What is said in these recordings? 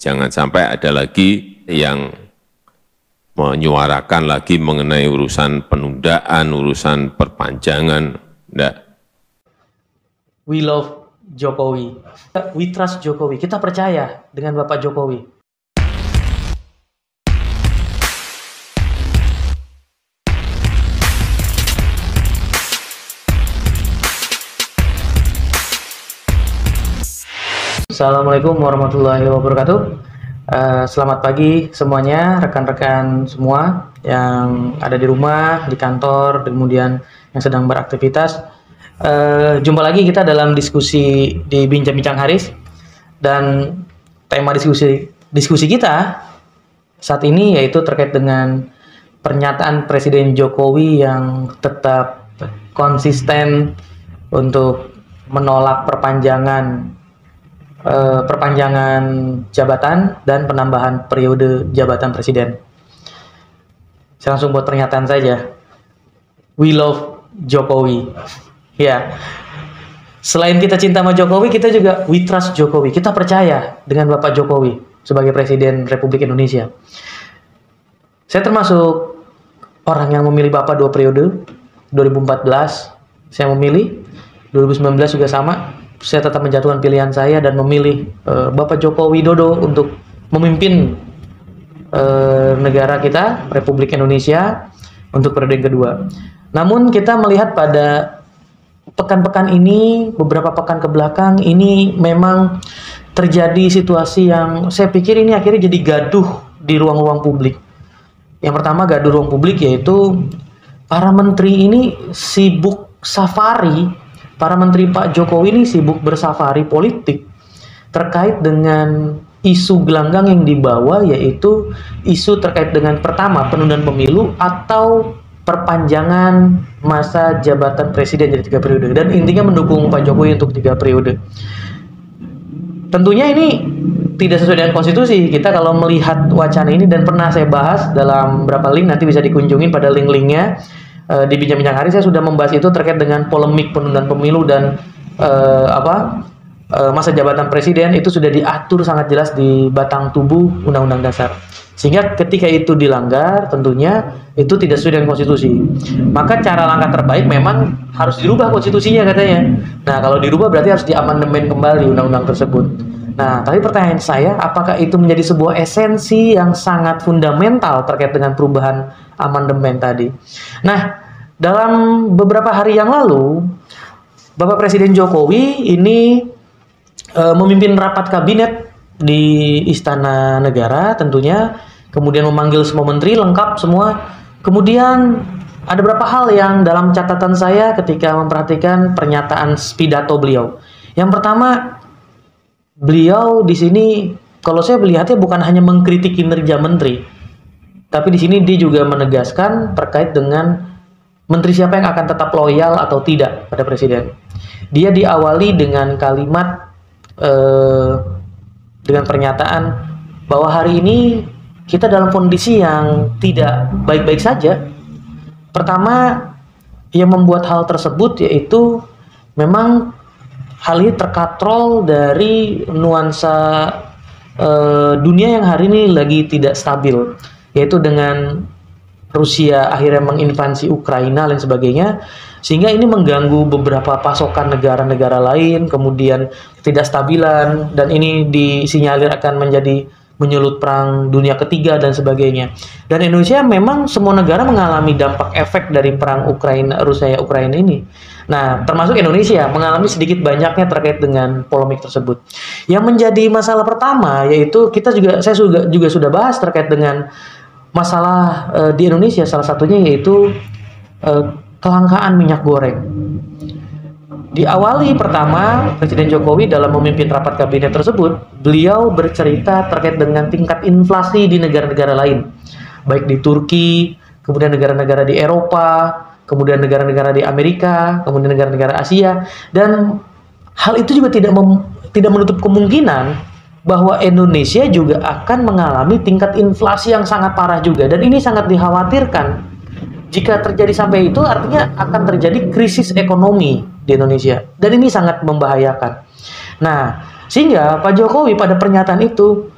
Jangan sampai ada lagi yang menyuarakan lagi mengenai urusan penundaan, urusan perpanjangan. Enggak. We love Jokowi. We trust Jokowi. Kita percaya dengan Bapak Jokowi. Assalamualaikum warahmatullahi wabarakatuh. Selamat pagi semuanya, rekan-rekan semua yang ada di rumah, di kantor, kemudian yang sedang beraktivitas. Jumpa lagi kita dalam diskusi di Bincang-Bincang Haris, dan tema diskusi kita saat ini yaitu terkait dengan pernyataan Presiden Jokowi yang tetap konsisten untuk menolak perpanjangan jabatan dan penambahan periode jabatan presiden. Saya langsung buat pernyataan saja. We love Jokowi. Ya. Selain kita cinta sama Jokowi, kita juga we trust Jokowi. Kita percaya dengan Bapak Jokowi sebagai Presiden Republik Indonesia. Saya termasuk orang yang memilih Bapak 2 periode. 2014 saya memilih, 2019 juga sama. Saya tetap menjatuhkan pilihan saya dan memilih Bapak Joko Widodo untuk memimpin negara kita, Republik Indonesia, untuk periode yang kedua. Namun kita melihat pada pekan-pekan ini, beberapa pekan ke belakang, ini memang terjadi situasi yang saya pikir ini akhirnya jadi gaduh di ruang-ruang publik. Yang pertama, gaduh ruang publik yaitu para menteri ini sibuk safari. Para menteri Pak Jokowi ini sibuk bersafari politik terkait dengan isu gelanggang yang dibawa, yaitu isu terkait dengan pertama penundaan pemilu atau perpanjangan masa jabatan presiden jadi 3 periode, dan intinya mendukung Pak Jokowi untuk 3 periode. Tentunya ini tidak sesuai dengan konstitusi. Kita kalau melihat wacana ini, dan pernah saya bahas dalam beberapa link, nanti bisa dikunjungin pada link-linknya. Di Bincang-Bincang Hari saya sudah membahas itu terkait dengan polemik penundaan pemilu dan masa jabatan presiden. Itu sudah diatur sangat jelas di batang tubuh Undang-Undang Dasar, sehingga ketika itu dilanggar tentunya itu tidak sesuai dengan konstitusi. Maka cara langkah terbaik memang harus dirubah konstitusinya katanya. Nah, kalau dirubah berarti harus diamandemen kembali undang-undang tersebut. Nah, tapi pertanyaan saya, apakah itu menjadi sebuah esensi yang sangat fundamental terkait dengan perubahan amandemen tadi? Nah, dalam beberapa hari yang lalu, Bapak Presiden Jokowi ini memimpin rapat kabinet di Istana Negara tentunya, kemudian memanggil semua menteri lengkap semua. Kemudian ada beberapa hal yang dalam catatan saya ketika memperhatikan pernyataan pidato beliau. Yang pertama, beliau di sini kalau saya melihatnya bukan hanya mengkritik kinerja menteri, tapi di sini dia juga menegaskan terkait dengan menteri siapa yang akan tetap loyal atau tidak pada presiden. Dia diawali dengan kalimat dengan pernyataan bahwa hari ini kita dalam kondisi yang tidak baik-baik saja. Pertama, yang membuat hal tersebut yaitu memang hal ini terkatrol dari nuansa dunia yang hari ini lagi tidak stabil, yaitu dengan Rusia akhirnya menginvasi Ukraina dan sebagainya, sehingga ini mengganggu beberapa pasokan negara-negara lain, kemudian ketidakstabilan, dan ini disinyalir akan menjadi menyulut perang dunia ketiga dan sebagainya. Dan Indonesia memang semua negara mengalami dampak efek dari perang Rusia-Ukraina ini. Nah, termasuk Indonesia mengalami sedikit banyaknya terkait dengan polemik tersebut. Yang menjadi masalah pertama yaitu saya juga sudah bahas terkait dengan masalah di Indonesia, salah satunya yaitu kelangkaan minyak goreng. Diawali pertama, Presiden Jokowi dalam memimpin rapat kabinet tersebut, beliau bercerita terkait dengan tingkat inflasi di negara-negara lain, baik di Turki, kemudian negara-negara di Eropa, kemudian negara-negara di Amerika, kemudian negara-negara Asia, dan hal itu juga tidak menutup kemungkinan bahwa Indonesia juga akan mengalami tingkat inflasi yang sangat parah juga, dan ini sangat dikhawatirkan. Jika terjadi sampai itu, artinya akan terjadi krisis ekonomi di Indonesia, dan ini sangat membahayakan. Nah, sehingga Pak Jokowi pada pernyataan itu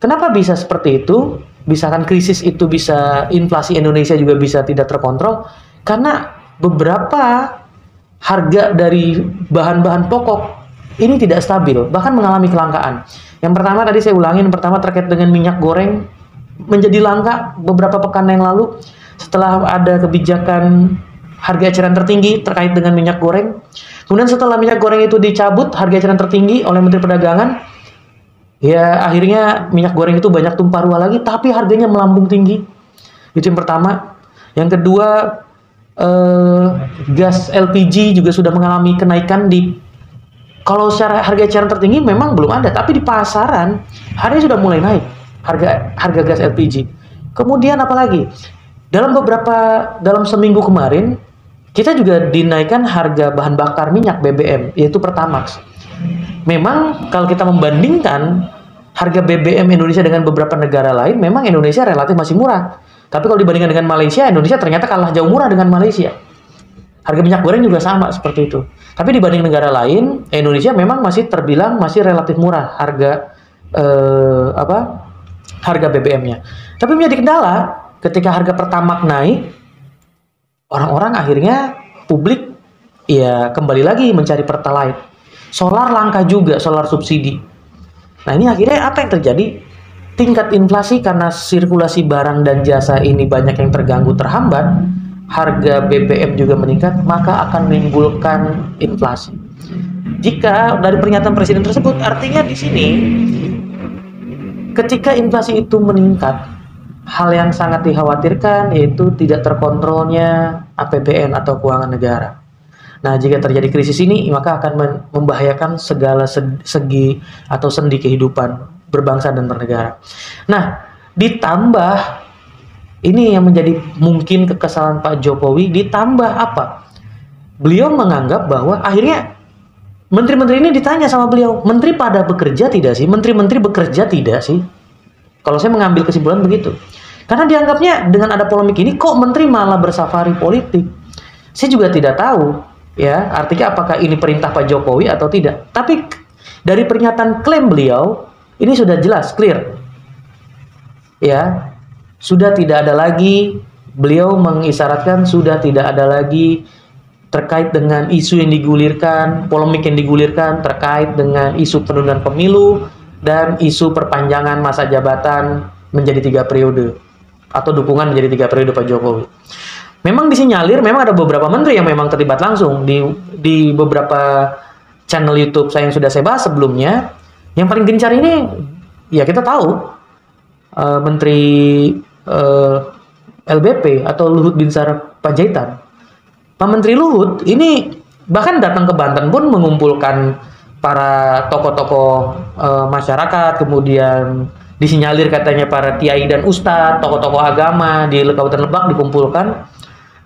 Kenapa bisa seperti itu? Misalkan krisis itu bisa, inflasi Indonesia juga bisa tidak terkontrol, karena beberapa harga dari bahan-bahan pokok ini tidak stabil, bahkan mengalami kelangkaan. Yang pertama tadi saya ulangin, pertama terkait dengan minyak goreng menjadi langka beberapa pekan yang lalu setelah ada kebijakan harga eceran tertinggi terkait dengan minyak goreng. Kemudian setelah minyak goreng itu dicabut harga eceran tertinggi oleh Menteri Perdagangan, ya akhirnya minyak goreng itu banyak tumpah ruah lagi, tapi harganya melambung tinggi. Itu yang pertama. Yang kedua, gas LPG juga sudah mengalami kenaikan kalau secara harga eceran tertinggi memang belum ada, tapi di pasaran harganya sudah mulai naik, harga gas LPG. Kemudian apalagi? Dalam seminggu kemarin kita juga dinaikkan harga bahan bakar minyak BBM, yaitu Pertamax. Memang kalau kita membandingkan harga BBM Indonesia dengan beberapa negara lain, memang Indonesia relatif masih murah. Tapi kalau dibandingkan dengan Malaysia, Indonesia ternyata kalah jauh murah dengan Malaysia. Harga minyak goreng juga sama seperti itu. Tapi dibanding negara lain, Indonesia memang masih terbilang masih relatif murah harga BBM-nya. Tapi menjadi kendala ketika harga Pertamax naik, orang-orang akhirnya publik ya kembali lagi mencari Pertalite. Solar langka juga, solar subsidi. Nah ini akhirnya apa yang terjadi? Tingkat inflasi karena sirkulasi barang dan jasa ini banyak yang terganggu, terhambat, harga BBM juga meningkat, maka akan menimbulkan inflasi. Jika dari pernyataan Presiden tersebut, artinya di sini ketika inflasi itu meningkat, hal yang sangat dikhawatirkan yaitu tidak terkontrolnya APBN atau keuangan negara. Nah, jika terjadi krisis ini, maka akan membahayakan segala segi atau sendi kehidupan berbangsa dan bernegara. Nah, ditambah ini yang menjadi mungkin kekesalan Pak Jokowi, ditambah apa? Beliau menganggap bahwa akhirnya menteri-menteri ini ditanya sama beliau, menteri pada bekerja tidak sih? Menteri-menteri bekerja tidak sih? Kalau saya mengambil kesimpulan begitu. Karena dianggapnya dengan ada polemik ini, kok menteri malah bersafari politik? Saya juga tidak tahu, ya, artinya apakah ini perintah Pak Jokowi atau tidak. Tapi dari pernyataan klaim beliau, ini sudah jelas, clear. Ya, sudah tidak ada lagi, beliau mengisyaratkan sudah tidak ada lagi terkait dengan isu yang digulirkan, polemik yang digulirkan terkait dengan isu penundaan pemilu dan isu perpanjangan masa jabatan menjadi 3 periode atau dukungan menjadi 3 periode Pak Jokowi. Memang disinyalir, memang ada beberapa menteri yang memang terlibat langsung di beberapa channel YouTube saya yang sudah saya bahas sebelumnya. Yang paling gencar ini, ya kita tahu, Menteri LBP atau Luhut Binsar Panjaitan. Pak Menteri Luhut ini bahkan datang ke Banten pun mengumpulkan para tokoh-tokoh masyarakat, kemudian disinyalir katanya para kiai dan ustadz, tokoh-tokoh agama di Kabupaten Lebak dikumpulkan.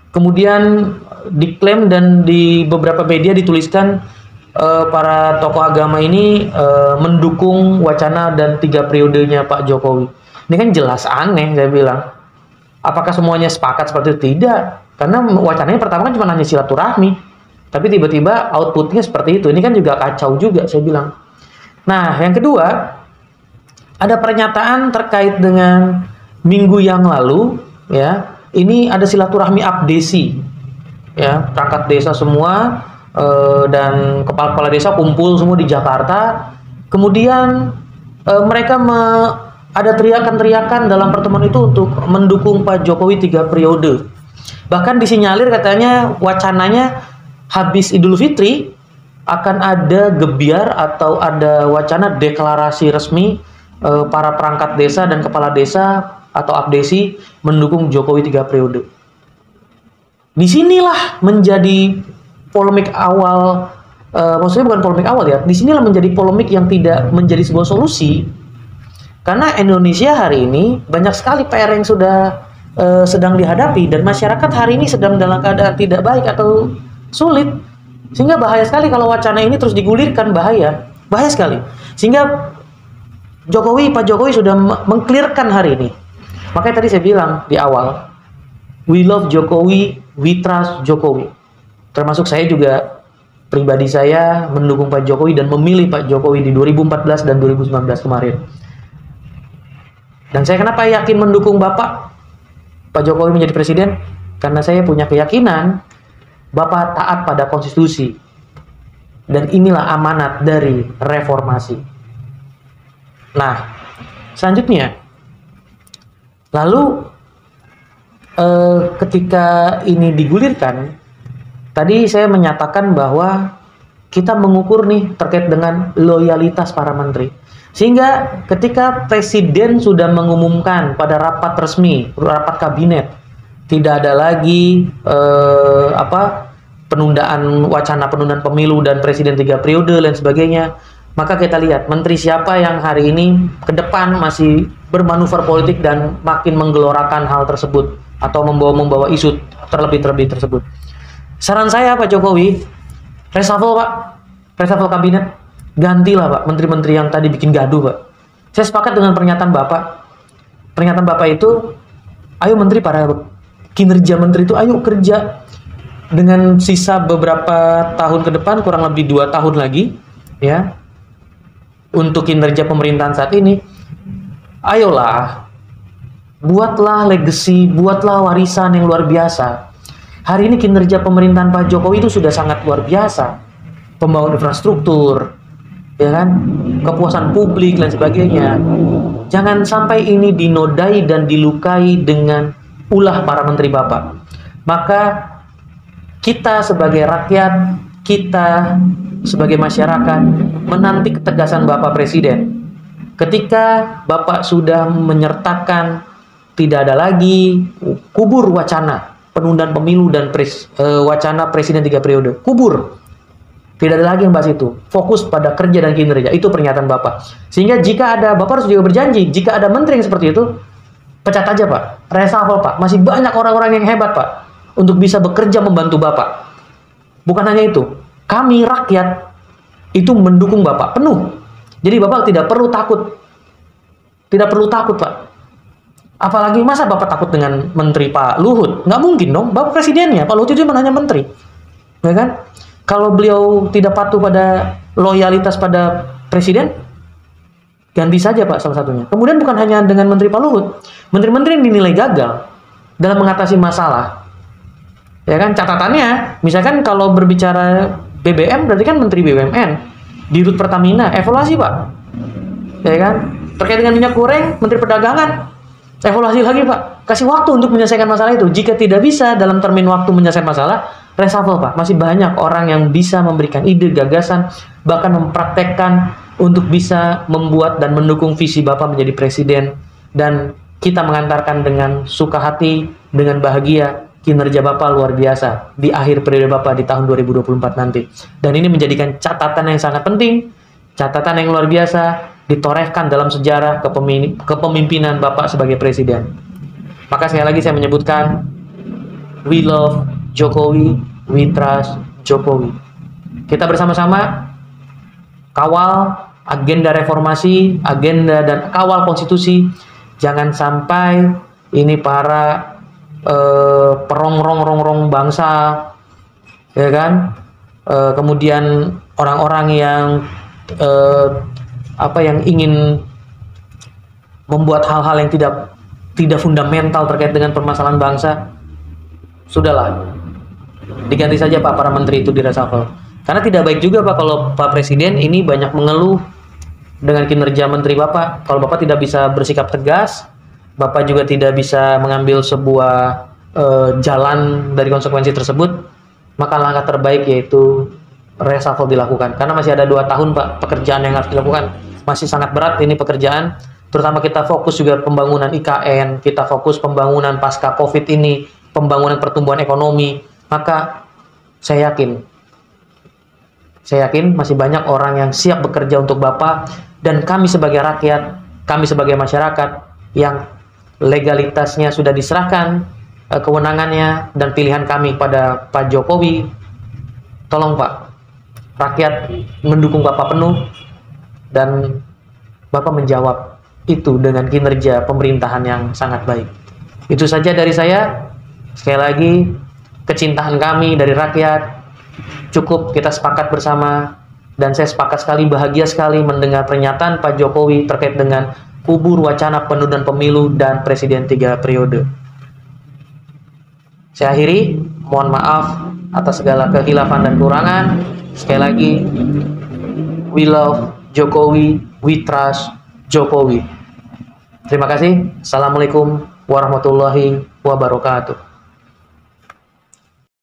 Kemudian diklaim dan di beberapa media dituliskan para tokoh agama ini mendukung wacana dan 3 periodenya Pak Jokowi. Ini kan jelas aneh, saya bilang. Apakah semuanya sepakat seperti itu? Tidak. Karena wacananya pertama kan cuma hanya silaturahmi. Tapi tiba-tiba outputnya seperti itu. Ini kan juga kacau juga, saya bilang. Nah, yang kedua, ada pernyataan terkait dengan minggu yang lalu, ya. Ini ada silaturahmi abdesi. Ya, perangkat desa semua dan kepala-kepala desa kumpul semua di Jakarta. Kemudian mereka ada teriakan-teriakan dalam pertemuan itu untuk mendukung Pak Jokowi 3 periode. Bahkan disinyalir katanya wacananya habis Idul Fitri akan ada gebiar atau ada wacana deklarasi resmi para perangkat desa dan kepala desa atau abdesi mendukung Jokowi 3 periode. Disinilah menjadi polemik awal, maksudnya bukan polemik awal ya, disinilah menjadi polemik yang tidak menjadi sebuah solusi. Karena Indonesia hari ini banyak sekali PR yang sudah sedang dihadapi dan masyarakat hari ini sedang dalam keadaan tidak baik atau sulit. Sehingga bahaya sekali kalau wacana ini terus digulirkan, bahaya sekali. Sehingga Pak Jokowi sudah mengklirkan hari ini. Makanya tadi saya bilang di awal, we love Jokowi, we trust Jokowi. Termasuk saya juga, pribadi saya mendukung Pak Jokowi dan memilih Pak Jokowi di 2014 dan 2019 kemarin. Dan saya kenapa yakin mendukung Bapak Pak Jokowi menjadi presiden? Karena saya punya keyakinan Bapak taat pada konstitusi. Dan inilah amanat dari reformasi. Nah, selanjutnya, lalu ketika ini digulirkan, tadi saya menyatakan bahwa kita mengukur nih terkait dengan loyalitas para menteri. Sehingga ketika Presiden sudah mengumumkan pada rapat resmi, rapat kabinet, tidak ada lagi wacana penundaan pemilu dan presiden 3 periode dan sebagainya, maka kita lihat menteri siapa yang hari ini ke depan masih bermanuver politik dan makin menggelorakan hal tersebut atau membawa isu terlebih tersebut. Saran saya Pak Jokowi, reshuffle Pak, reshuffle kabinet, gantilah Pak menteri-menteri yang tadi bikin gaduh Pak. Saya sepakat dengan pernyataan Bapak. Pernyataan Bapak itu, ayo menteri, para kinerja menteri itu ayo kerja dengan sisa beberapa tahun ke depan, kurang lebih 2 tahun lagi ya, untuk kinerja pemerintahan saat ini. Ayolah, buatlah legacy, buatlah warisan yang luar biasa. Hari ini kinerja pemerintahan Pak Jokowi itu sudah sangat luar biasa. Pembangunan infrastruktur, ya kan, kepuasan publik dan sebagainya. Jangan sampai ini dinodai dan dilukai dengan ulah para menteri Bapak. Maka kita sebagai rakyat, kita sebagai masyarakat menanti ketegasan Bapak Presiden. Ketika Bapak sudah menyertakan tidak ada lagi kubur wacana penundaan pemilu dan wacana presiden 3 periode, kubur. Tidak ada lagi yang bahas itu. Fokus pada kerja dan kinerja. Itu pernyataan Bapak. Sehingga jika ada, Bapak harus juga berjanji, jika ada menteri yang seperti itu, pecat aja Pak. Reshuffle Pak. Masih banyak orang-orang yang hebat Pak untuk bisa bekerja membantu Bapak. Bukan hanya itu. Kami rakyat itu mendukung Bapak penuh. Jadi Bapak tidak perlu takut. Tidak perlu takut Pak. Apalagi masa Bapak takut dengan menteri Pak Luhut? Nggak mungkin dong. Bapak presidennya. Pak Luhut itu cuma hanya menteri. Ya kan? Kalau beliau tidak patuh pada loyalitas pada presiden, ganti saja Pak salah satunya. Kemudian bukan hanya dengan menteri Pak Luhut, menteri-menteri yang dinilai gagal dalam mengatasi masalah. Ya kan, catatannya, misalkan kalau berbicara BBM, berarti kan menteri BUMN, Dirut Pertamina, evaluasi Pak. Ya kan, terkait dengan minyak goreng, menteri perdagangan, evaluasi lagi Pak. Kasih waktu untuk menyelesaikan masalah itu. Jika tidak bisa dalam termin waktu menyelesaikan masalah, reshuffle Pak. Masih banyak orang yang bisa memberikan ide, gagasan, bahkan mempraktekkan untuk bisa membuat dan mendukung visi Bapak menjadi presiden. Dan kita mengantarkan dengan suka hati, dengan bahagia, kinerja Bapak luar biasa di akhir periode Bapak di tahun 2024 nanti. Dan ini menjadikan catatan yang sangat penting, catatan yang luar biasa, ditorehkan dalam sejarah kepemimpinan Bapak sebagai presiden. Maka sekali lagi saya menyebutkan, we love Jokowi, we trust Jokowi. Kita bersama-sama kawal agenda reformasi, agenda dan kawal konstitusi. Jangan sampai ini para perongrong bangsa, ya kan? Kemudian orang-orang yang yang ingin membuat hal-hal yang tidak fundamental terkait dengan permasalahan bangsa. Sudahlah, diganti saja Pak para menteri itu di reshuffle. Karena tidak baik juga Pak kalau Pak Presiden ini banyak mengeluh dengan kinerja menteri Bapak. Kalau Bapak tidak bisa bersikap tegas, Bapak juga tidak bisa mengambil sebuah jalan dari konsekuensi tersebut, maka langkah terbaik yaitu reshuffle dilakukan. Karena masih ada 2 tahun Pak pekerjaan yang harus dilakukan. Masih sangat berat ini pekerjaan. Terutama kita fokus juga pembangunan IKN, kita fokus pembangunan pasca COVID ini, pembangunan pertumbuhan ekonomi. Maka saya yakin masih banyak orang yang siap bekerja untuk Bapak, dan kami sebagai rakyat, kami sebagai masyarakat yang legalitasnya sudah diserahkan, kewenangannya dan pilihan kami pada Pak Jokowi. Tolong Pak, rakyat mendukung Bapak penuh, dan Bapak menjawab itu dengan kinerja pemerintahan yang sangat baik. Itu saja dari saya. Sekali lagi, kecintaan kami dari rakyat cukup kita sepakat bersama, dan saya sepakat sekali, bahagia sekali mendengar pernyataan Pak Jokowi terkait dengan kubur wacana penundaan pemilu dan presiden 3 periode. Saya akhiri, mohon maaf atas segala kehilafan dan kekurangan. Sekali lagi, we love Jokowi, we trust Jokowi. Terima kasih. Assalamualaikum warahmatullahi wabarakatuh.